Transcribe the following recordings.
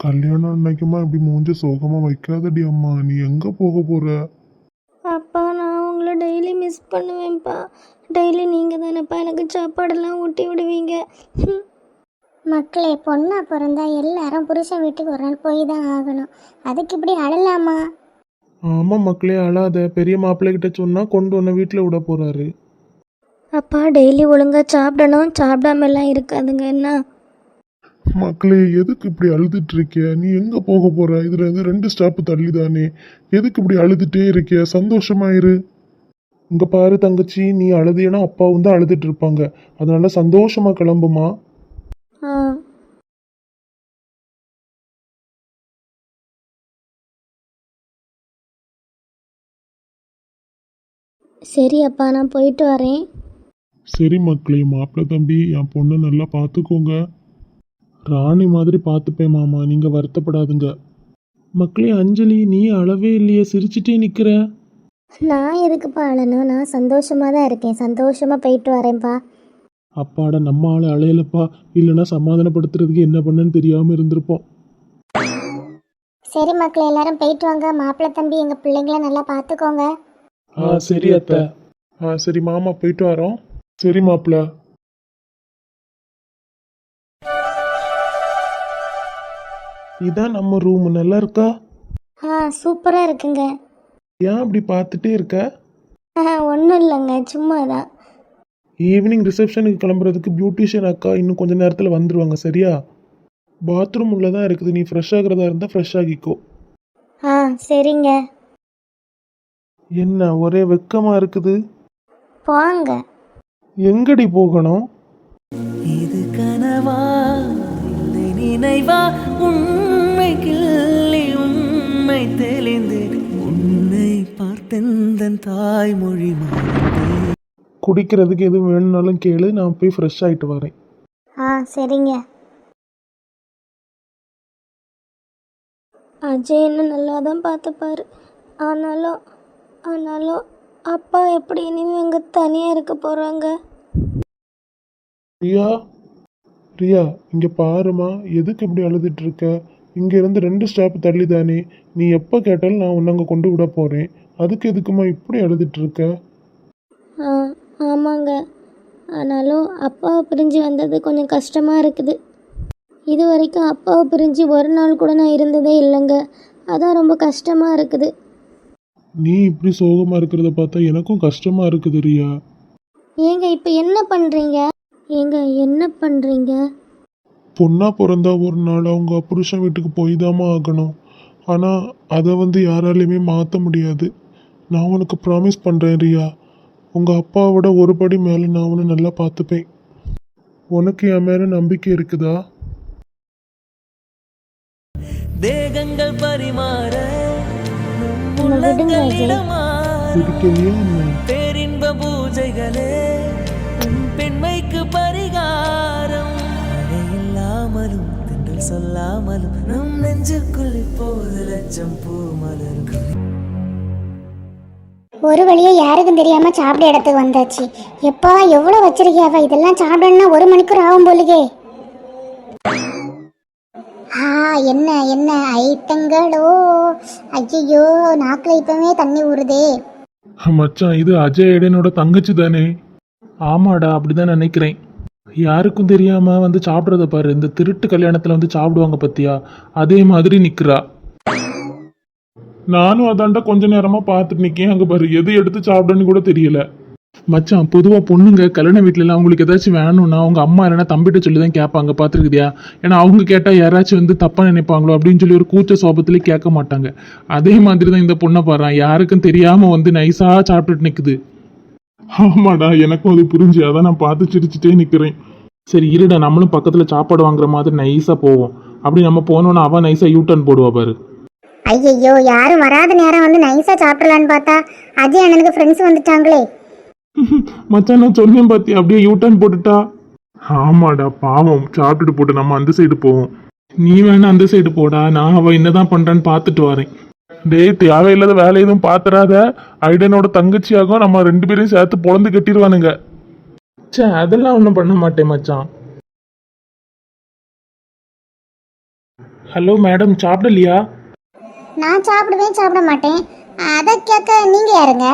கல்யாணம் அன்னைக்குமா இப்படி மூஞ்ச சோகமா வைக்காதடி அம்மா. நீ எங்க போக போற? அப்பா நான் உங்களை டெய்லி மிஸ் பண்ணுவேன்ப்பா. டெய்லி நீங்கள் தானேப்பா எனக்கு சாப்பாடெல்லாம் ஊட்டி விடுவீங்க. மக்களே, பொண்ணா பிறந்தா எல்லாரும் புருஷன் வீட்டுக்கு ஒரு நாள் போய் தான் ஆகணும். அதுக்கு இப்படி அழலாமா? ஆமா மக்களே, அழாத. பெரிய மாப்பிள்ளை கிட்ட சொன்னா கொண்டு உன்னை வீட்டுல விட போறாரு. அப்பா டெய்லி ஒழுங்காக சாப்பிடணும், சாப்பிடாம எல்லாம் இருக்காதுங்க என்ன? மக்களே, எதுக்கு இப்படி அழுதுட்டு இருக்கிய? நீ எங்க போக போற? இதுல இருந்து 2 ஸ்டாப் தள்ளி தானே. எதுக்கு இப்படி அழுதுட்டே இருக்கிய? சந்தோஷமாயிரு. இங்க பாரு தங்கச்சி, நீ அழுதியனா அப்பாவும் தான் அழுதுட்டு இருப்பாங்க. அதனால சந்தோஷமா கிளம்புமா. ஆ சரி அப்பா, நான் போயிட்டு வரேன். சரி மக்களே, மாப்பிள்ளை தம்பி என் பொண்ணை நல்லா பார்த்துக்கோங்க. ராணி மாதிரி பார்த்துப்பேன் மாமா, நீங்க வருத்தப்படாதுங்க. மக்களே, அஞ்சலி நீ அளவே இல்லையே, சிரிச்சிட்டே நிக்கிற. நான் எதுக்குப்பா அழணும்? நான் சந்தோஷமா தான் இருக்கேன். சந்தோஷமா போயிட்டு வரேன்ப்பா. அப்பாட, நம்ம ஆளு அலையலப்பா. இல்லைன்னா சமாதானப்படுத்துறதுக்கு என்ன பண்ணன்னு தெரியாம இருந்திருப்போம். சரி மக்களே, எல்லாரும் போயிட்டு வாங்க. மாப்பிள்ளை தம்பி எங்க பிள்ளைங்கள நல்லா பார்த்துக்கோங்க. சரி அத்தை. சரி மாமா, போயிட்டு வரோம். சரி மாப்பிள்ள. இதான் நம்ம ரூம். நல்லா இருக்கா? சூப்பராக இருக்குங்க. ஏன் அப்படி பார்த்துட்டே இருக்க? ஒன்றும் இல்லைங்க, சும்மா தான். ஈவினிங் ரிசப்ஷனுக்கு கிளம்புறதுக்கு பியூட்டிஷியன் அக்கா இன்னும் கொஞ்ச நேரத்தில் வந்துடுவாங்க. சரியா? பாத்ரூம் உள்ளதான் இருக்குது. நீ ஃப்ரெஷ் ஆகிறதா இருந்தால் ஃப்ரெஷ் ஆகிக்கோ. சரிங்க. என்ன ஒரே வெக்கமா இருக்குது? போங்க. எங்கடி போகணும்? இது கனவா இல்லை நினைவா? உண்மை கிள்ளி உண்மை தெளிந்து உன்னை பார்த்தெந்தன் தாய்மொழி மாறே. குடிக்கிறதுக்கு எதுவும் வேணும்னாலும் கேளு, நான் போய் ஃப்ரெஷ் ஆகிட்டு வரேன். சரிங்க. அஜய் என்ன நல்லா தான் பார்த்துப்பாரு. ஆனாலும் அப்பா எப்படி இனிமேல் எங்கே தனியாக இருக்க போகிறாங்க? ரியா, ரியா இங்கே பாருமா. எதுக்கு இப்படி அழுதுட்டு இருக்க? இங்கேருந்து 2 ஸ்டாப் தள்ளி தானே. நீ எப்போ கேட்டாலும் நான் உன்னை அங்கே கொண்டு விட போகிறேன். அதுக்கு எதுக்குமா இப்படி அழுதுட்டு இருக்க? ஆமாங்க. ஆனாலும் அப்பாவை பிரிஞ்சு வந்தது கொஞ்சம் கஷ்டமாக இருக்குது. இது வரைக்கும் அப்பாவை பிரிஞ்சு ஒரு நாள் கூட நான் இருந்ததே இல்லைங்க. அதான் ரொம்ப கஷ்டமாக இருக்குது. நீ இப்படி சோகமாக இருக்கிறத பார்த்தா எனக்கும் கஷ்டமாக இருக்குது ரியா. ஏங்க இப்போ என்ன பண்ணுறீங்க? பொண்ணா பிறந்தா ஒரு நாள் அவங்க புருஷன் வீட்டுக்கு போய் தாமா ஆகணும். ஆனால் அதை யாராலையுமே மாற்ற முடியாது. நான் உனக்கு ப்ராமிஸ் பண்ணுறேன் ரியா. உங்கள் அப்பாவோட ஒரு படி மேலே நான் உன்னை நல்லா பார்த்துப்பேன். உனக்கு என் மேலே நம்பிக்கை இருக்குதா? தேகங்கள் பரிமாற பிடிக்கலையா என்ன? பேரின்ப பூஜைகளே உன் பெண்மைக்கு பரிகாரம். மழை இல்லாமலும் தென்றல் சொல்லாமலும் நம் நெஞ்சுக்குள் இப்போது லட்சம் பூ மலர்கள். ஒரு வழியா யாருக்கும் தெரியாம சாப்பிட இடத்துக்கு வந்தாச்சு. எப்பா எவ்வளோ வச்சிருக்கியாவ? இதெல்லாம் சாப்பிடணும்னா 1 மணிக்கூர் ஆகும் போலுகே. என்ன என்ன ஐட்டங்களோ! ஐயோ, நாக்கில் இப்பவே தண்ணி ஊறுதே. மச்சான், இது அஜய் எடனோட தங்கச்சி தானே? ஆமாடா, அப்படிதான் நினைக்கிறேன். யாருக்கும் தெரியாம சாப்பிட்றத பாரு. இந்த திருட்டு கல்யாணத்துல சாப்பிடுவாங்க பத்தியா? அதே மாதிரி நிக்கிறா. நானும் அதாண்டா கொஞ்ச நேரமா பார்த்துட்டு நிக்கேன். அங்க பாரு, எது எடுத்து சாப்பிடன்னு கூட தெரியல. மச்சான், பொதுவாக பொண்ணுங்க கல்யாண வீட்டிலலாம் அவங்களுக்கு ஏதாச்சும் வேணும்னா அவங்க அம்மா இல்லைன்னா தம்பிட்ட சொல்லி தான் கேட்பாங்க. பார்த்துருக்குதியா? ஏன்னா அவங்க கேட்டால் யாராச்சும் தப்பாக நினைப்பாங்களோ அப்படின்னு சொல்லி ஒரு கூச்ச சோபத்திலே கேட்க மாட்டாங்க. அதே மாதிரி தான் இந்த பொண்ணை பாரு, யாருக்கும் தெரியாமல் நைஸாக சாப்பிட்டுட்டு நிற்குது. ஆமாடா, எனக்கும் அது புரிஞ்சு. அதான் நான் பார்த்து சிரிச்சுட்டே நிற்கிறேன். சரி இருடா, நம்மளும் பக்கத்தில் சாப்பாடு வாங்குற மாதிரி நைஸாக போவோம். அப்படி நம்ம போனோன்னா அவன் நைஸாக யூட்டர்ன் போடுவா பாரு. ஐயோ, யாரும் வராத நேரம் நைஸா சாப்பிடலான்னு பார்த்தா அஜய் அண்ணனுக்கு ஃப்ரெண்ட்ஸ் வந்துட்டாங்களே. மச்சான், நான் சொன்னேன் பாத்தி, அப்படியே யூட்டர்ன் போட்டுட்டா. ஆமாடா, பாவம். சாப்பிட்டுட்டு போட்டு நம்ம அந்த சைடு போவோம். நீ வேணா அந்த சைடு போடா, நான் அவ என்னதான் பண்றான்னு பார்த்துட்டு வரேன். டேய், தேவையில்லாத வேலை எதுவும் பாத்துறாத. ஐடனோட தங்கச்சியாகும், நம்ம 2 பேரையும் சேர்த்து பொழந்து கட்டிடுவானுங்க. சே, அதெல்லாம் ஒன்றும் பண்ண மாட்டேன் மச்சான். ஹலோ மேடம், சாப்பிடலையா? நான் சாப்பிடுவேன் சாப்பிட மாட்டேன், அதை கேட்க நீங்க யாருங்க?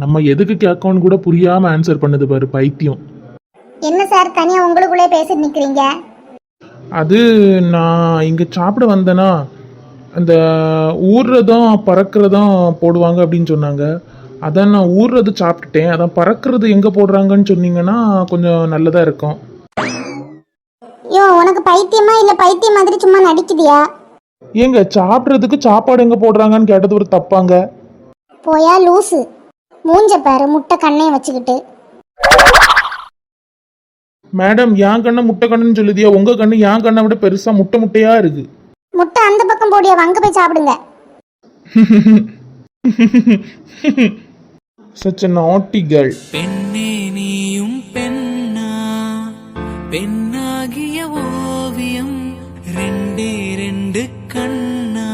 நம்ம எதுக்கு கேட்கணும்னு கூட புரியாம ஆன்சர் பண்ணுது பாரு பைத்தியம். என்ன சார் தனியா உங்களுக்குள்ளே பேசிட்டு நிக்கிறீங்க? அது நான் இங்கே சாப்பிட வந்தேனா, அந்த ஊறுறதும் பறக்கிறதும் போடுவாங்க அப்படின்னு சொன்னாங்க. அதான் நான் ஊறுறது சாப்பிட்டுட்டேன். அதான் பறக்கிறது எங்கே போடுறாங்கன்னு சொன்னீங்கன்னா கொஞ்சம் நல்லதாக இருக்கும். யோ உனக்கு பைத்தியமா இல்ல பைத்தியம் மாதிரி சும்மா நடிக்குதியா? ஏங்க, சாப்பிட்றதுக்கு சாப்பாடு எங்கே போடுறாங்கன்னு கேட்டது ஒரு தப்பாங்க? போயா லூசு, மூஞ்ச பாரு முட்டை கண்ணையும் வச்சுக்கிட்டு. மேடம், என் கண்ணை முட்டை கண்ணுன்னு சொல்லுதியா? உங்கள் கண்ணு என் கண்ணை விட பெருசாக முட்டை முட்டையாக இருக்கு. முட்டை அந்த பக்கம் போடியா, அங்க போய் சாப்பிடுங்க. Such a naughty girl. பெண்ணே நீயும் பெண்ணா, பெண்ணாகிய ஓவியம் ரெண்டே ரெண்டு கண்ணா.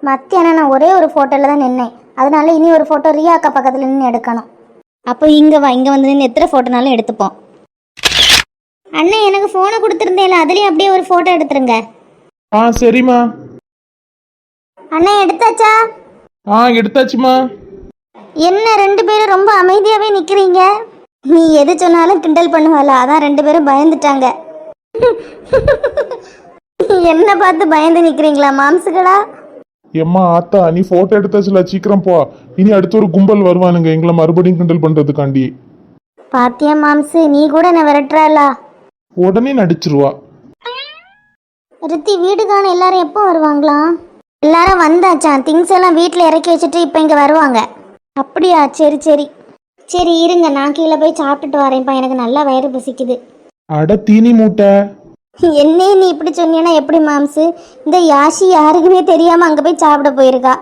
மத்தியானம் நான் ஒரே ஒரு போட்டோல தான் நின்னேன், அதனால இனி ஒரு போட்டோ ரியா அக்கா பக்கத்துல நின்று எடுக்கணும். அப்போ இங்கே வா, இங்கே வந்து நின்று எத்தனை ஃபோட்டோனாலும் எடுத்துப்போம். அண்ணன் எனக்கு ஃபோனை கொடுத்துருந்தேன்ல, அதுலேயும் அப்படியே ஒரு ஃபோட்டோ எடுத்துருங்க. சரிம்மா. அண்ணன் எடுத்தாச்சா? எடுத்தாச்சுமா. என்ன ரெண்டு பேரும் ரொம்ப அமைதியாகவே நிற்கிறீங்க? நீ எது சொன்னாலும் கிண்டல் பண்ணுவாளா, அதான் ரெண்டு பேரும் பயந்துட்டாங்க. என்ன பார்த்து பயந்து நிற்கிறீங்களா மாம்சுகளா? எம்மா ஆத்தா, நீ போட்டோ எடுத்தாச்சுல, சீக்கிரம் போ. இனி அடுத்து ஒரு கும்பல் வருவானுங்க எங்களை மறுபடியும் கிண்டல் பண்றதுக்காண்டி. பாத்தியா மாம்சு, நீ கூட என்ன விரட்டுறாளா? உடனே நடிச்சிருவா. ரித்தி, வீடுக்கான எல்லாரும் எப்போ வருவாங்களாம்? எல்லாரும் வந்தாச்சான், திங்ஸ் எல்லாம் வீட்டில் இறக்கி வச்சுட்டு இப்போ இங்கே வருவாங்க. அப்படியா? சரி சரி சரி, இருங்க நான் கீழே போய் சாப்பிட்டுட்டு வரேன்ப்பா, எனக்கு நல்லா வயிறு பசிக்குது. அட தீனி மூட்டை. என்னே நீ இப்படி சொன்னீன்னா எப்படி மாம்சு? இந்த யாஷி யாருக்குமே தெரியாமல் அங்கே போய் சாப்பிட போயிருக்கா.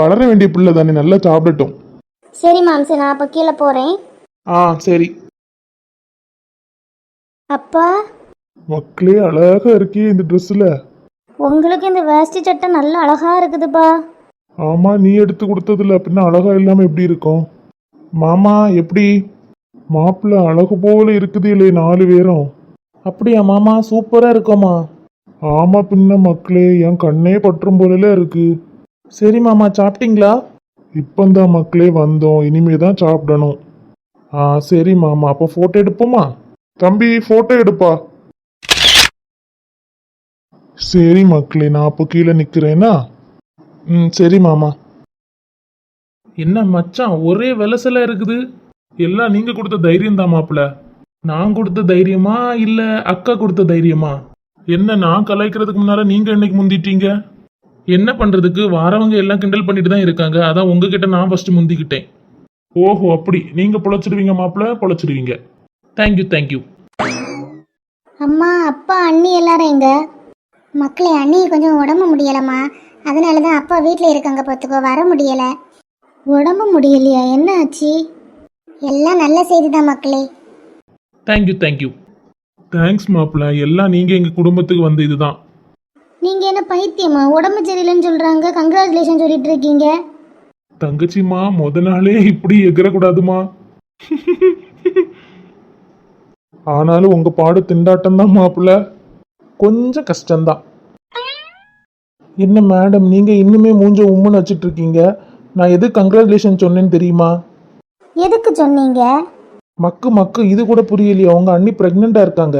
வளர வேண்டிய பிள்ளை தானே, நல்லா சாப்பிடட்டும். சரி மாம்சு, நான் அப்போ கீழே போகிறேன். சரி. அப்பா, மக்களே அழகா இருக்கே இந்த ட்ரெஸ்ல. உங்களுக்கு இந்த வேஷ்டி சட்டை நல்ல அழகா இருக்குதுப்பா. ஆமா, நீ எடுத்து கொடுத்ததுல அப்படின்னா அழகா இல்லாம எப்படி இருக்கும்? மாமா எப்படி? மாப்பிள்ள அழகு போல இருக்குது இல்லையே 4 பேரும். அப்படியா மாமா? சூப்பரா இருக்கோமா? ஆமா பின்ன மக்களே, என் கண்ணே பற்றும் போல இருக்கு. சரி மாமா, சாப்பிட்டீங்களா? இப்பந்தான் மக்களே வந்தோம், இனிமே தான் சாப்பிடணும். சரி மாமா, அப்போ போட்டோ எடுப்போமா? தம்பி போட்டோ எடுப்பா. சரி மக்களே, நான் அப்போ கீழே நிக்கிறேனா? சரி மாமா. என்ன மச்சான், ஒரே விலசல இருக்குது. எல்லாம் நீங்க கொடுத்த தைரியம் தான் மாப்பிள்ள. நான் கொடுத்த தைரியமா இல்ல அக்கா கொடுத்த தைரியமா? என்ன நான் கலாய்க்கிறதுக்கு முன்னால நீங்க என்னைக்கு முந்திட்டீங்க? என்ன பண்றதுக்கு, வாரவங்க எல்லாம் கிண்டல் பண்ணிட்டு தான் இருக்காங்க, அதான் உங்ககிட்ட நான் ஃபர்ஸ்ட் முந்திக்கிட்டேன். ஓஹோ அப்படி, நீங்க பொழைச்சிடுவீங்க மாப்பிள்ள, பொழைச்சிடுவீங்க. Thank you thank you. அம்மா அப்பா அண்ணி எல்லாரும் எங்க? மக்களே, அண்ணி கொஞ்சம் உடம்பு முடியலம்மா, அதனால தான் அப்பா வீட்டில் இருக்காங்க பார்த்துக்கோ, வர முடியல. உடம்பு முடியலையா? என்ன ஆச்சு? எல்லாம் நல்ல செய்தி தான் மக்களே. Thank you thank you. தேங்க்ஸ் மாப்பிள்ள, எல்லாம் நீங்க எங்க குடும்பத்துக்கு வந்து இதுதான். நீங்க என்ன பைத்தியமா? உடம்பு சரியில்லைன்னு சொல்றாங்க, கங்க்ராச்சுலேஷன் சொல்லிட்டு இருக்கீங்க. தங்கச்சிமா, முத நாளே இப்படி எகிறக்கூடாதுமா. ஆனாலும் உங்க பாடு திண்டாட்டம் தான் மாப்பிள்ள, கொஞ்சம் கஷ்டம்தான். என்ன மேடம், நீங்க இன்னுமே மூஞ்ச உம்முன்னு வச்சிட்டு இருக்கீங்க? நான் எது கங்க்ராச்சுலேஷன் சொன்னேன்னு தெரியுமா? எதுக்கு சொன்னீங்க? மக்கு மக்கு, இது கூட புரியலையா? உங்க அண்ணி பிரெக்னெண்டா இருக்காங்க.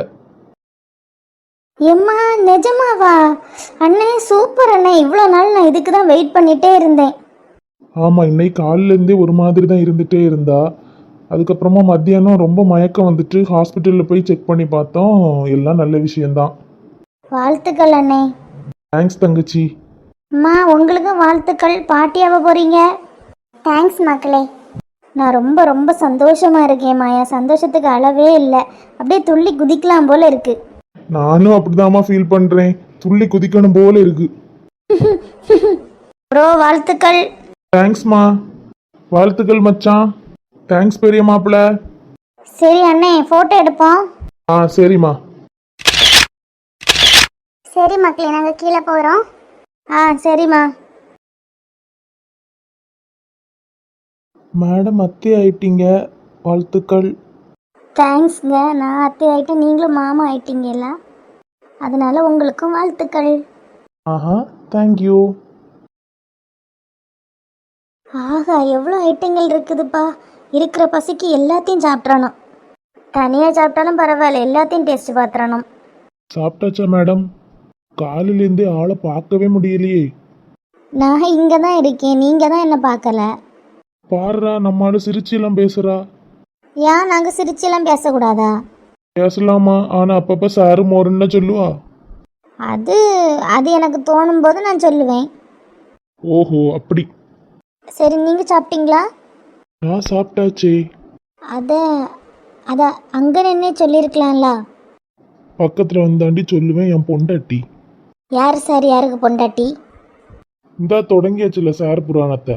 எம்மா நிஜமாவா? அண்ணே சூப்பர் அண்ணே, இவ்வளோ நாள் நான் இதுக்கு தான் வெயிட் பண்ணிட்டே இருந்தேன். ஆமா, இன்னைக்கு காலில இருந்தே ஒரு மாதிரி தான் இருந்துட்டே இருந்தா. அதுக்கப்புறமா மத்தியானம் ரொம்ப மயக்கம் வந்துட்டு ஹாஸ்பிட்டலில் போய் செக் பண்ணி பார்த்தோம், எல்லாம் நல்ல விஷயம்தான். வாழ்த்துக்கள் அண்ணே. தேங்க்ஸ் தங்கச்சி. அம்மா உங்களுக்கும் வாழ்த்துக்கள். பாட்டியாவ போறீங்க? தேங்க்ஸ் மக்களே. நான் ரொம்ப ரொம்ப சந்தோஷமா இருக்கேன் மாயா, சந்தோஷத்துக்கு அளவே இல்லை, அப்படியே துள்ளி குதிக்கலாம் போல இருக்கு. நானும் அப்படிதாம்மா ஃபீல் பண்றேன், துள்ளி குதிக்கணும் போல இருக்கு. ப்ரோ வாழ்த்துக்கள். தேங்க்ஸ்மா. வாழ்த்துக்கள் மச்சான். தேங்க்ஸ் பெரிய மாப்பிள்ள. சரி அண்ணே, போட்டோ எடுப்போம். சரிம்மா. சரி மக்களே, நாங்கள் கீழே போகிறோம். சரிம்மா. மேடம் அத்தை ஆயிட்டீங்க, வாழ்த்துக்கள். தேங்க்ஸ்ங்க. நான் அத்தை ஆயிட்டேன், நீங்களும் மாமா ஆயிட்டீங்கல்ல, அதனால உங்களுக்கும் வாழ்த்துக்கள். ஆஹா, தேங்க்யூ. ஆகா, எவ்வளோ ஐட்டங்கள் இருக்குதுப்பா. இருக்கிற பசிக்கு எல்லாத்தையும் சாப்பிட்றணும். தனியாக சாப்பிட்டாலும் பரவாயில்ல, எல்லாத்தையும் டேஸ்ட் பார்த்துறணும். சாப்பிட்டாச்சா மேடம்? காலையிலேருந்தே ஆளை பார்க்கவே முடியலையே. நான் இங்கே தான் இருக்கேன், நீங்கள் தான் என்னை பார்க்கல. பாருடா, நம்மால சிரிச்செல்லாம் பேசுறா. ஏன் நாங்கள் சிரிச்செல்லாம் பேசக்கூடாதா? பேசலாமா? ஆனா அப்பப்ப சாரு மோருன்னு சொல்லுவா. அது அது எனக்கு தோணும் போது நான் சொல்லுவேன். ஓஹோ, அப்படி. சரி, நீங்கள் சாப்பிட்டீங்களா? நான் சாப்பிட்டாச்சே. அதை அதை அங்கே நின்னே சொல்லியிருக்கலாம்ல. பக்கத்துல வந்தாண்டி சொல்லுவேன் என் பொண்டாட்டி. யார் சார், யாருக்கு பொண்டாட்டி? இந்தா தொடங்கியாச்சுல சார் புராணத்தை.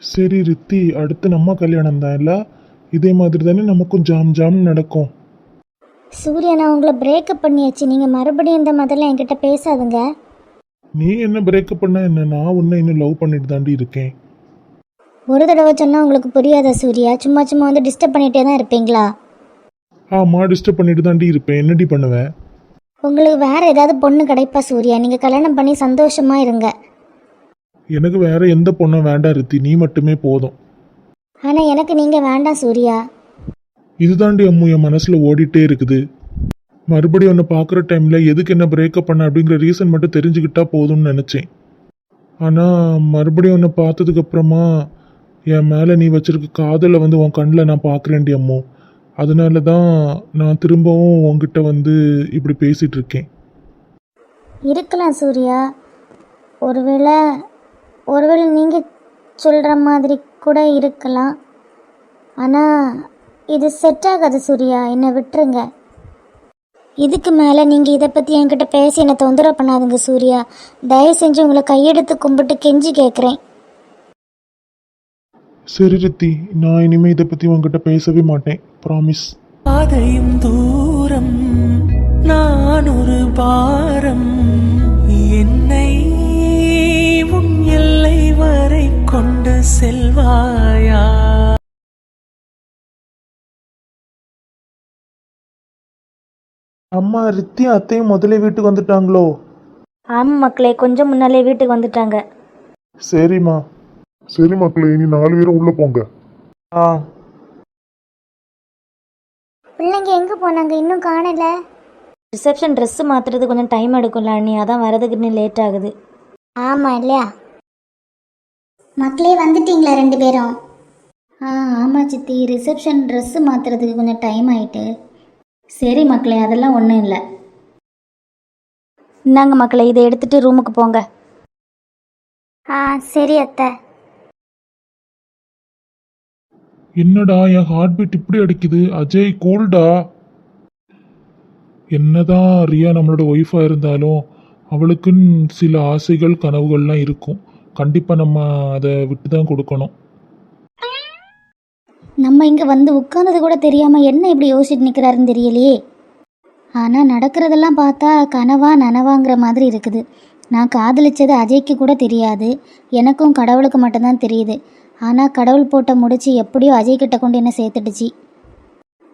சரி ரித்தி, அடுத்து நம்ம கல்யாணம் தான் இல்ல? இதே மாதிரி தானே நமக்கும் ஜாம் ஜாம் நடக்கும். சூர்யா, நான் உங்களை பிரேக்கப் பண்ணியாச்சு. நீங்கள் மறுபடியும் இந்த மாதிரிலாம் என்கிட்ட பேசாதுங்க. நீ என்ன பிரேக்கப் பண்ண என்ன? நான் உன்னை இன்னும் லவ் பண்ணிட்டு தாண்டி இருக்கேன். ஒரு தடவை சொன்னால் உங்களுக்கு புரியாதா சூர்யா? சும்மா சும்மா வந்து டிஸ்டர்ப் பண்ணிகிட்டே தான் இருப்பீங்களா? ஆமா, டிஸ்டர்ப் பண்ணிட்டு தாண்டி இருப்பேன். என்னடி பண்ணுவேன்? உங்களுக்கு வேற ஏதாவது பொண்ணு கிடைப்பா சூர்யா? நீங்கள் கல்யாணம் பண்ணி சந்தோஷமா இருங்க. எனக்கு வேற எந்த பொண்ணும் வேண்டாம் ரித்தி, நீ மட்டுமே போதும். ஆனால் எனக்கு நீங்கள் வேண்டாம் சூர்யா. இதுதாண்டி அம்மு என் மனசுல ஓடிட்டே இருக்குது. மறுபடியும் உன்னை பார்க்குற டைம்ல எதுக்கு என்ன பிரேக்கப் பண்ண அப்படிங்கிற ரீசன் மட்டும் தெரிஞ்சுக்கிட்டா போதும்னு நினச்சேன். ஆனால் மறுபடியும் உன்னை பார்த்ததுக்கு அப்புறமா என் மேலே நீ வச்சிருக்க காதலை வந்து உன் கண்ணில் நான் பார்க்குறேன்டி அம்மு. அதனால தான் நான் திரும்பவும் உன்கிட்ட வந்து இப்படி பேசிகிட்டு இருக்கேன். இருக்கலாம் சூர்யா. ஒருவேளை ஒருவேளை நீங்கள் சொல்கிற மாதிரி கூட இருக்கலாம். ஆனால் இது செட் ஆகாது சூர்யா, என்னை விட்டுருங்க. இதுக்கு மேலே நீங்கள் இதை பற்றி என்கிட்ட பேசி என்னை தொந்தரவு பண்ணாதுங்க சூர்யா. தயவு செஞ்சு உங்களை கையெடுத்து கும்பிட்டு கெஞ்சி கேட்குறேன். சரி ரித்தி, நான் இனிமே இதை பற்றி உன்கிட்ட பேசவே மாட்டேன், ப்ராமிஸ். பாதையும் தூரம் நான் ஒரு பாரம் என்னை உன் எல்லை வரை கொண்டு செல்வாயா. அம்மா, ரித்தி அத்தையும் முதல்ல வீட்டுக்கு வந்துட்டாங்களோ? ஆமாம் மக்களே, கொஞ்சம் முன்னாலே வீட்டுக்கு வந்துட்டாங்க. சரிம்மா. சரி மக்களே, இனி 4 பேரும் உள்ள போங்க. ஆ, பிள்ளைங்க எங்கே போனாங்க? இன்னும் காணல. ரிசப்ஷன் ட்ரெஸ்ஸு மாற்றுறது கொஞ்சம் டைம் எடுக்கும்ல அண்ணி, அதான் வரதுக்கு இன்னும் லேட் ஆகுது. ஆமாம் இல்லையா? மக்களே வந்துட்டீங்களா 2 பேரும்? ஆமாம் சித்தி, ரிசப்ஷன் ட்ரெஸ்ஸு மாற்றுறதுக்கு கொஞ்சம் டைம் ஆயிட்டு. சரி மக்களே, அதெல்லாம் ஒன்றும் இல்லை. இந்தாங்க மக்களே, இதை எடுத்துகிட்டு ரூமுக்கு போங்க. சரி அத்தை. என்னடா என் ஹார்ட் பீட் இப்படி அடிக்குது? அஜய், கூல்டா. என்னதான் ரியா நம்மளோட ஒய்ஃபாக இருந்தாலும் அவளுக்குன்னு சில ஆசைகள் கனவுகள்லாம் இருக்கும். கண்டிப்பாக நம்ம அதை விட்டு தான் கொடுக்கணும். நம்ம இங்கே வந்து உட்கார்ந்தது கூட தெரியாமல் என்ன இப்படி யோசிச்சுட்டு நிற்கிறாருன்னு தெரியலையே. ஆனால் நடக்கிறதெல்லாம் பார்த்தா கனவா நனவாங்கிற மாதிரி இருக்குது. நான் காதலிச்சது அஜய்க்கு கூட தெரியாது, எனக்கும் கடவுளுக்கு மட்டும்தான் தெரியுது. ஆனால் கடவுள் போட்ட முடிச்சு எப்படியோ அஜய்கிட்ட கொண்டு என்ன சேர்த்துடுச்சு.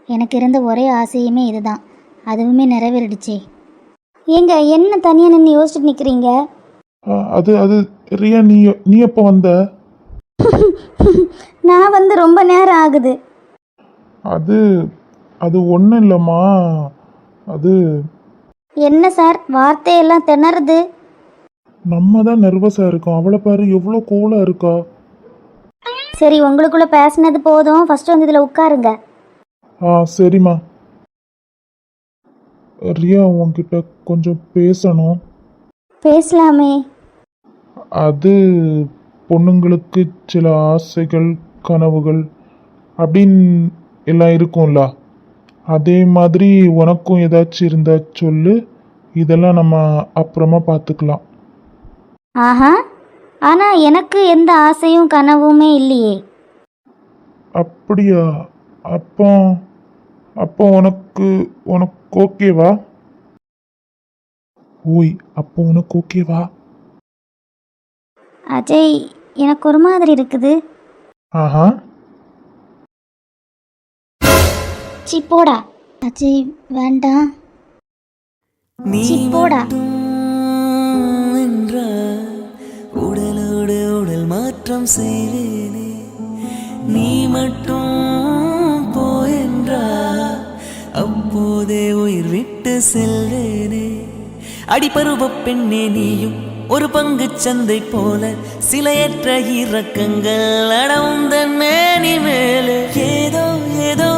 எனக்கு இருந்த ஒரே ஆசையுமே இதுதான், அதுவுமே நிறைவேறிடுச்சே. ஏங்க என்ன தனியாக நின்று யோசிச்சுட்டு நிற்கிறீங்க? அது அது ரியா, நீ எப்போ வந்த? நான் வந்து ரொம்ப நேரம் ஆகுது. அது அது ஒன்றும் இல்லைம்மா. அது என்ன சார், வார்த்தையெல்லாம் திணறுது. நம்ம தான் நர்வஸாக இருக்கோம். அவளை பாரு எவ்வளோ கூலாக இருக்கா. சரி, உங்களுக்குள்ள பேசினது போதும், ஃபர்ஸ்ட் வந்து இதில் உட்காருங்க. சரிம்மா. ரியா, உன்கிட்ட கொஞ்சம் பேசணும். பேசலாமே. அது பொண்ணுங்களுக்கு சில ஆசைகள் கனவுகள் அப்படின்னு எல்லாம் இருக்கும்ல, அதே மாதிரி உனக்கும் ஏதாச்சும் இருந்தா சொல்லு. இதெல்லாம் நம்ம அப்புறமா பார்த்துக்கலாம். ஆஹா, ஆனால் எனக்கு எந்த ஆசையும் கனவுமே இல்லையே. அப்படியா? அப்போ அப்போ உனக்கு உனக்கு ஓகேவா? ஓய், அப்போ உனக்கு ஓகேவா? அஜய், எனக்கு ஒரு மாதிரி இருக்குது. ஆஹா, சி போடா. அஜய் வேண்டாம். நீ சி போடா. மட்டும் என்றால் உடலோடு உடல் மாற்றம் செய்வேனே. நீ மட்டும் போயென்றால் அப்போதே உயிர் விட்டு செல்வேனே. அடிபருவ பெண்ணே நீயும் ஒரு பங்கு சந்தை போல சிலையற்ற இறக்கங்கள் அடவுந்தன் மேனி மேலே ஏதோ ஏதோ